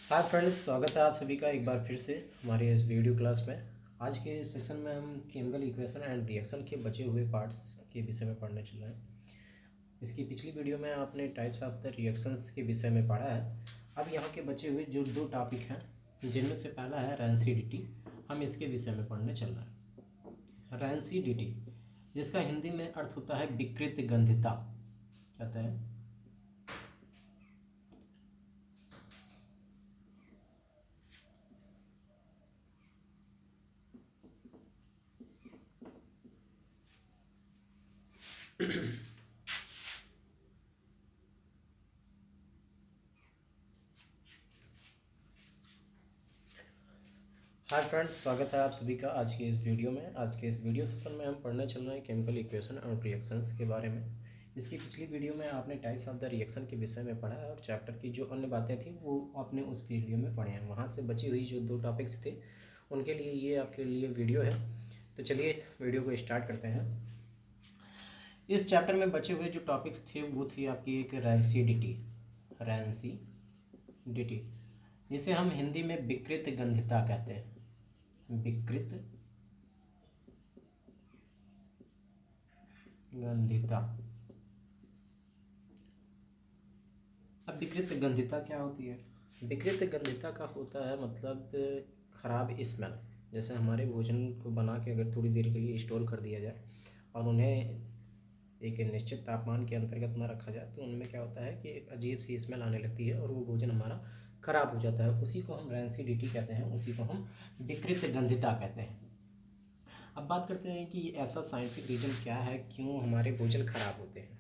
Hi friends, स्वागत है आप सभी का एक बार फिर से हमारे इस वीडियो क्लास में। आज के सेक्शन में हम केमिकल इक्वेशन एंड रिएक्शन के बचे हुए पार्ट्स के विषय में पढ़ने चल रहे हैं। इसकी पिछली वीडियो में आपने टाइप्स ऑफ द रिएक्शंस के विषय में पढ़ा है। अब यहाँ के बचे हुए जो दो टॉपिक हैं, जिनमें से पहला है रैंसिडिटी, हम इसके विषय में पढ़ने चल रहे हैं। रैंसिडिटी, जिसका हिंदी में अर्थ होता है विकृत गंधिता, कहते हैं। हाय फ्रेंड्स, स्वागत है आप सभी का आज के इस वीडियो में। आज के इस वीडियो सेशन में हम पढ़ने चल रहे हैं केमिकल इक्वेशन और रिएक्शंस के बारे में। इसकी पिछली वीडियो में आपने टाइप्स ऑफ द रिएक्शन के विषय में पढ़ा है और चैप्टर की जो अन्य बातें थी वो आपने उस वीडियो में पढ़े हैं। वहाँ से बची हुई जो दो टॉपिक्स थे उनके लिए ये आपके लिए वीडियो है। तो चलिए वीडियो को स्टार्ट करते हैं। इस चैप्टर में बचे हुए जो टॉपिक्स थे वो थी आपकी एक रैंसिडिटी, जिसे हम हिंदी में विकृत गंधिता कहते हैं। विकृत गंधिता। अब विकृत गंधिता क्या होती है? विकृत गंधिता का होता है मतलब खराब स्मेल। जैसे हमारे भोजन को बना के अगर थोड़ी देर के लिए स्टोर कर दिया जाए और उन्हें एक निश्चित तापमान के अंतर्गत ना रखा जाए तो उनमें क्या होता है कि एक अजीब सी स्मेल आने लगती है और वो भोजन हमारा खराब हो जाता है। उसी को हम रैंसिडिटी कहते हैं, उसी को हम विकृत गंधिता कहते हैं। अब बात करते हैं कि ऐसा साइंटिफिक रीज़न क्या है क्यों हमारे भोजन खराब होते हैं।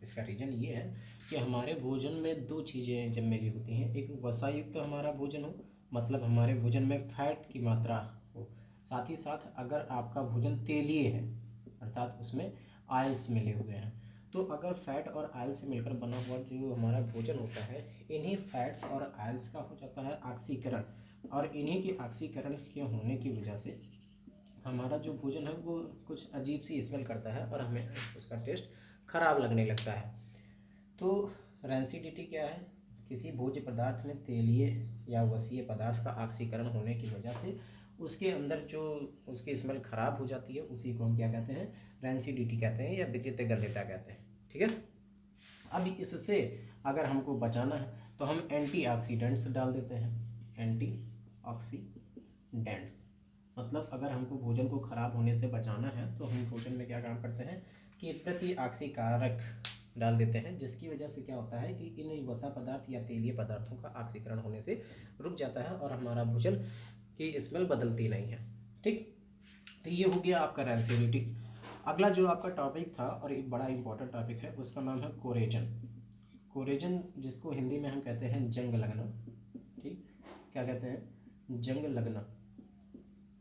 इसका रीज़न ये है कि हमारे भोजन में दो चीज़ें जब मिली होती हैं। एक वसायुक्त हमारा भोजन हो, मतलब हमारे भोजन में फैट की मात्रा हो, साथ ही साथ अगर आपका भोजन तेलीय है अर्थात उसमें आयल्स मिले हुए हैं, तो अगर फैट और आयल से मिलकर बना हुआ जो हमारा भोजन होता है, इन्हीं फैट्स और आयल्स का हो जाता है ऑक्सीकरण, और इन्हीं के ऑक्सीकरण के होने की वजह से हमारा जो भोजन है वो कुछ अजीब सी स्मेल करता है और हमें उसका टेस्ट खराब लगने लगता है। तो रैंसिडिटी क्या है? किसी भोज्य पदार्थ में तेलीय या वसीय पदार्थ का ऑक्सीकरण होने की वजह से उसके अंदर जो उसकी स्मेल खराब हो जाती है, उसी को हम क्या कहते हैं? रैंसिडिटी कहते हैं या विकृत गंधिता कहते हैं। ठीक है। अब इससे अगर हमको बचाना है तो हम एंटीऑक्सीडेंट्स डाल देते हैं। एंटीऑक्सीडेंट्स मतलब अगर हमको भोजन को खराब होने से बचाना है तो हम भोजन में क्या काम करते हैं कि प्रतिऑक्सीकारक डाल देते हैं, जिसकी वजह से क्या होता है कि इन वसा पदार्थ या तेलीय पदार्थों का ऑक्सीकरण होने से रुक जाता है और हमारा भोजन की स्मेल बदलती नहीं है। ठीक, तो ये हो गया आपका रैंसिडिटी। अगला जो आपका टॉपिक था और एक बड़ा इंपॉर्टेंट टॉपिक है, उसका नाम है कोरेजन। कोरेजन, जिसको हिंदी में हम कहते हैं जंग लगना। ठीक, क्या कहते हैं? जंग लगना।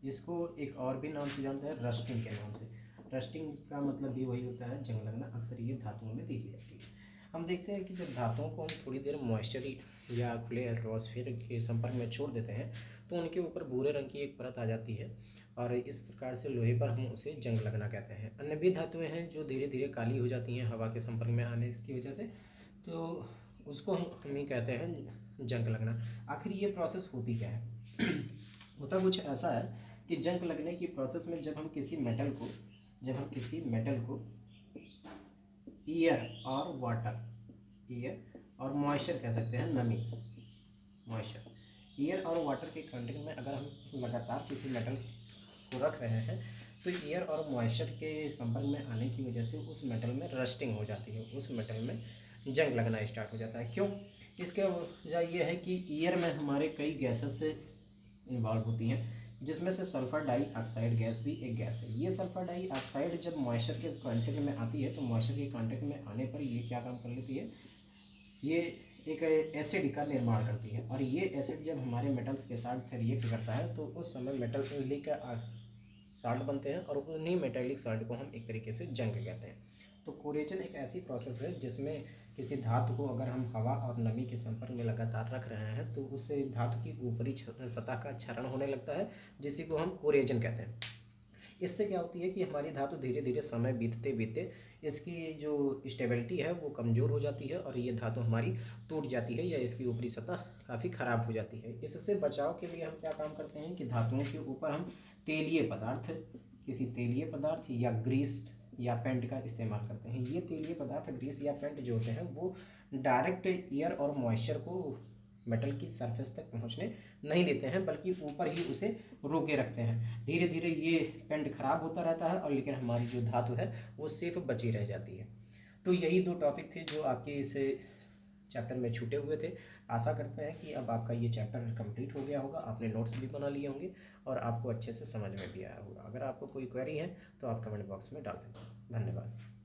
इसको एक और भी नाम से जानते हैं, रस्टिंग के नाम से। रस्टिंग का मतलब भी वही होता है, जंग लगना। अक्सर ये धातुओं में देखी जाती है। हम देखते हैं कि जब धातुओं को हम थोड़ी देर मॉइस्चर या खुले एटमॉस्फेयर के संपर्क में छोड़ देते हैं तो उनके ऊपर भूरे रंग की एक परत आ जाती है और इस प्रकार से लोहे पर हम उसे जंग लगना कहते हैं। अन्य भी धातुएं हैं जो धीरे धीरे काली हो जाती हैं हवा के संपर्क में आने की वजह से, तो उसको हम ही कहते हैं जंग लगना। आखिर ये प्रोसेस होती क्या है? होता कुछ ऐसा है कि जंग लगने की प्रोसेस में जब हम किसी मेटल को ईयर और वाटर, ईयर और मॉइस्चर कह सकते हैं, नमी, मॉइस्चर, ईयर और वाटर के कंटेंट में अगर हम लगातार किसी मेटल को रख रहे हैं तो ईयर और मॉइस्चर के संपर्क में आने की वजह से उस मेटल में रस्टिंग हो जाती है, उस मेटल में जंग लगना स्टार्ट हो जाता है। क्यों? इसका वजह यह है कि ईयर में हमारे कई गैसेस से इन्वॉल्व होती हैं, जिसमें से सल्फर डाइऑक्साइड गैस भी एक गैस है। ये सल्फर डाइऑक्साइड जब मॉइस्चर के कांटेक्ट में आती है तो मॉइस्चर के कांटेक्ट में आने पर ये क्या काम कर लेती है? ये एक एसिड का निर्माण करती है और ये एसिड जब हमारे मेटल्स के साथ रिएक्ट करता है तो उस समय मेटलिक साल्ट बनते हैं और उन्हीं मेटेलिक साल्ट को हम एक तरीके से जंग कहते हैं। तो कोरेजन एक ऐसी प्रोसेस है जिसमें किसी धातु को अगर हम हवा और नमी के संपर्क में लगातार रख रहे हैं तो उस धातु की ऊपरी सतह का क्षरण होने लगता है, जिसी को हम कोरेजन कहते हैं। इससे क्या होती है कि हमारी धातु धीरे धीरे समय बीतते बीतते इसकी जो स्टेबिलिटी है वो कमज़ोर हो जाती है और ये धातु हमारी टूट जाती है या इसकी ऊपरी सतह काफ़ी ख़राब हो जाती है। इससे बचाव के लिए हम क्या काम करते हैं कि धातुओं के ऊपर हम तेलीय पदार्थ, किसी तेलीय पदार्थ या ग्रीस या पेंट का इस्तेमाल करते हैं। ये तेलीय पदार्थ, ग्रीस या पेंट जो होते हैं वो डायरेक्ट एयर और मॉइस्चर को मेटल की सरफेस तक पहुंचने नहीं देते हैं, बल्कि ऊपर ही उसे रोके रखते हैं। धीरे धीरे ये पेंट खराब होता रहता है और लेकिन हमारी जो धातु है वो सेफ बची रह जाती है। तो यही दो टॉपिक थे जो आपके इस चैप्टर में छूटे हुए थे। आशा करते हैं कि अब आपका ये चैप्टर कंप्लीट हो गया होगा, आपने नोट्स भी बना लिए होंगे और आपको अच्छे से समझ में भी आया होगा। अगर आपको कोई क्वेरी है तो आप कमेंट बॉक्स में डाल सकते हैं। धन्यवाद।